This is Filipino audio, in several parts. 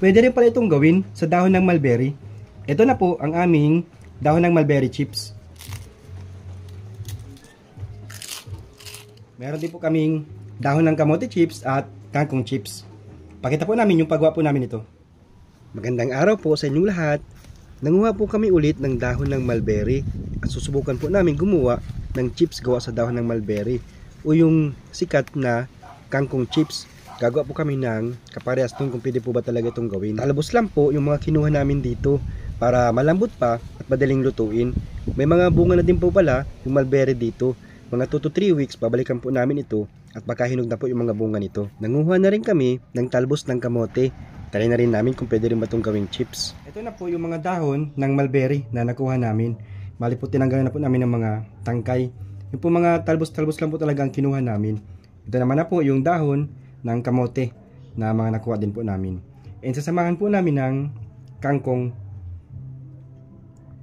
pwede rin pala itong gawin sa dahon ng mulberry. Ito na po ang aming dahon ng mulberry chips. Meron din po kaming dahon ng kamote chips at kangkong chips. Pakita po namin yung paggawa po namin ito. Magandang araw po sa inyong lahat. Nanguha po kami ulit ng dahon ng mulberry at susubukan po namin gumawa ng chips gawa sa dahon ng mulberry o yung sikat na kangkong chips. Gagawa po kami ng kaparehas doon kung pwede po ba talaga itong gawin. Talabos lang po yung mga kinuha namin dito para malambot pa at madaling lutuin. May mga bunga na din po pala yung mulberry dito. Mga 2 to 3 weeks babalikan po namin ito at baka hinog na po yung mga bunga nito. Nanguha na rin kami ng talbos ng kamote. Try na rin namin kung pwede rin ba itong gawing chips. Ito na po yung mga dahon ng mulberry na nakuha namin. Mali po tinanggalan na po namin ng mga tangkay. Yung po mga talbos-talbos lang po talaga ang kinuha namin. Ito naman na po yung dahon ng kamote na mga nakuha din po namin. And sasamahan po namin ng kangkong.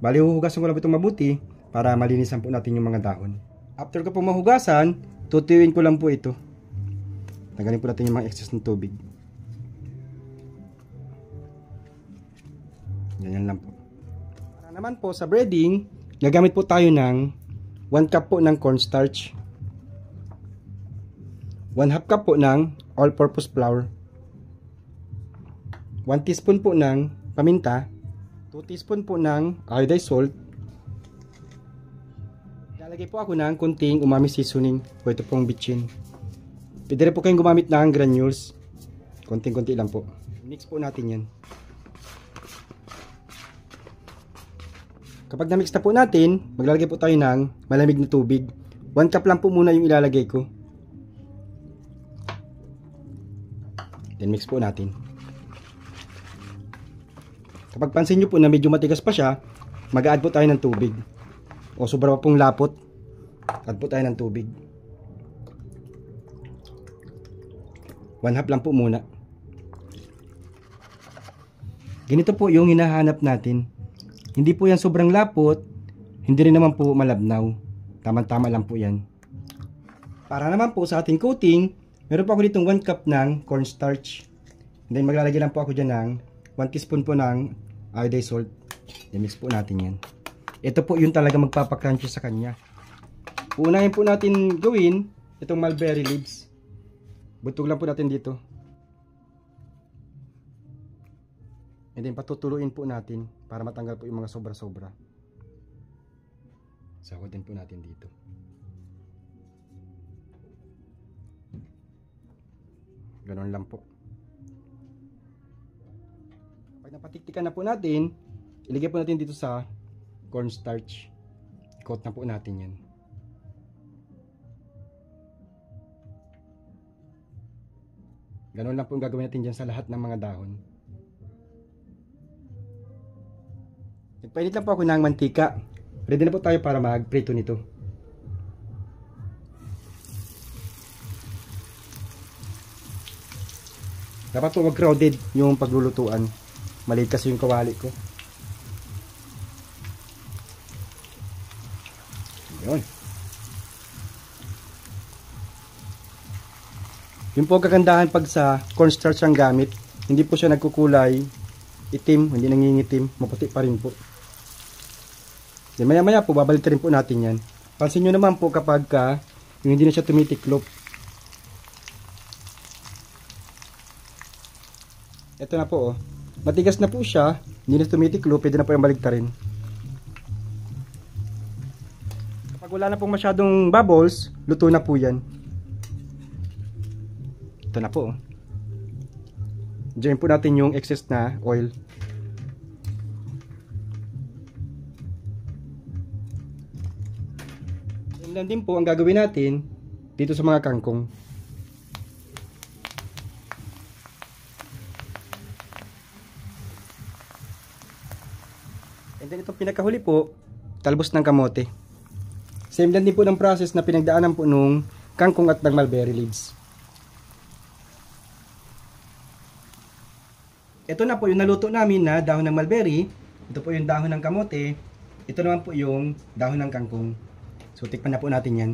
Bali huhugasan ko lang po itong mabuti para malinisan po natin yung mga dahon. After ko po mahugasan, tutuyuin ko lang po ito. Tanggalin po natin yung mga excess ng tubig. Ganyan lang po. Para naman po sa breading, gagamit po tayo ng 1 cup po ng cornstarch, 1/2 cup po ng all-purpose flour, 1 teaspoon po ng paminta, 2 teaspoon po ng iodized salt. Lalagay po ako ng kunting umami seasoning po, ito pong bitchin. Pwede rin po kayong gumamit ng granules, konting-konti lang po. Mix po natin yan. Kapag na-mix na po natin, maglalagay po tayo ng malamig na tubig. 1 cup lang po muna yung ilalagay ko. Then mix po natin. Kapag pansin nyo po na medyo matigas pa siya, mag-add po tayo ng tubig. O sobra pa pong lapot, add po tayo ng tubig. 1/2 lang po muna. Ganito po yung hinahanap natin. Hindi po yan sobrang lapot, hindi rin naman po malabnaw. Tama-tama lang po yan. Para naman po sa ating coating, meron po ako ditong 1 cup ng cornstarch. And then maglalagay lang po ako dyan ng 1 teaspoon po ng iodized salt. I-mix po natin yan. Ito po yung talaga magpapakrunchy sa kanya. Unahin po natin gawin itong mulberry leaves. Butog lang po natin dito. And then patutuluin po natin para matanggal po yung mga sobra-sobra. Sahutin po natin dito. Ganon lang po. Pag napatiktikan na po natin, ilagay po natin dito sa cornstarch. Coat na po natin yan. Ganon lang po yung gagawin natin dyan sa lahat ng mga dahon. Nagpainit lang po ako ng mantika. Ready na po tayo para mag-prito nito. Dapat po mag-crowded yung paglulutuan. Maliit kasi yung kawali ko. Yun. Yung po kagandahan pag sa cornstarch ang gamit, hindi po siya nagkukulay itim, hindi nangingitim, maputi pa rin po. Then maya-maya po babalik rin po natin yan. Pansin nyo naman po kapag yung hindi na siya tumitiklop. Ito na po oh. Matigas na po siya, hindi na tumitiklop, pwede na po yung baliktarin. Kapag wala na pong masyadong bubbles, luto na po yan. Ito na po oh. Diyan po natin yung excess na oil. Yan din po ang gagawin natin dito sa mga kangkong. And then itong pinakahuli po, talbos ng kamote. Same din po ng process na pinagdaanan po nung kangkong at ng mulberry leaves. Ito na po yung naluto namin na dahon ng mulberry. Ito po yung dahon ng kamote. Ito naman po yung dahon ng kangkong. So, tikpan na po natin yan.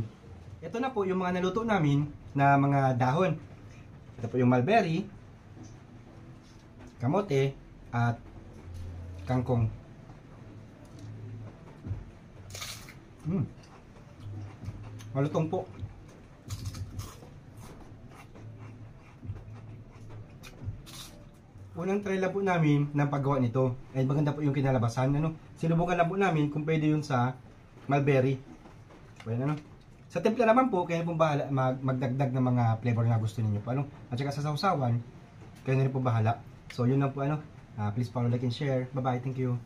Ito na po yung mga naluto namin na mga dahon. Ito po yung mulberry. kamote, at kangkong. Malutong po. Unang try lang po namin ng paggawa nito. Ay maganda po yung kinalabasan. Sinubukan lang po namin kung pwede yun sa mulberry. Well, sa timpla naman po, kayo na po bahala magdagdag ng mga flavor na gusto niyo po. At saka sa sausawan, kayo na rin po bahala. So yun lang po. Please follow, like, and share. Bye-bye. Thank you.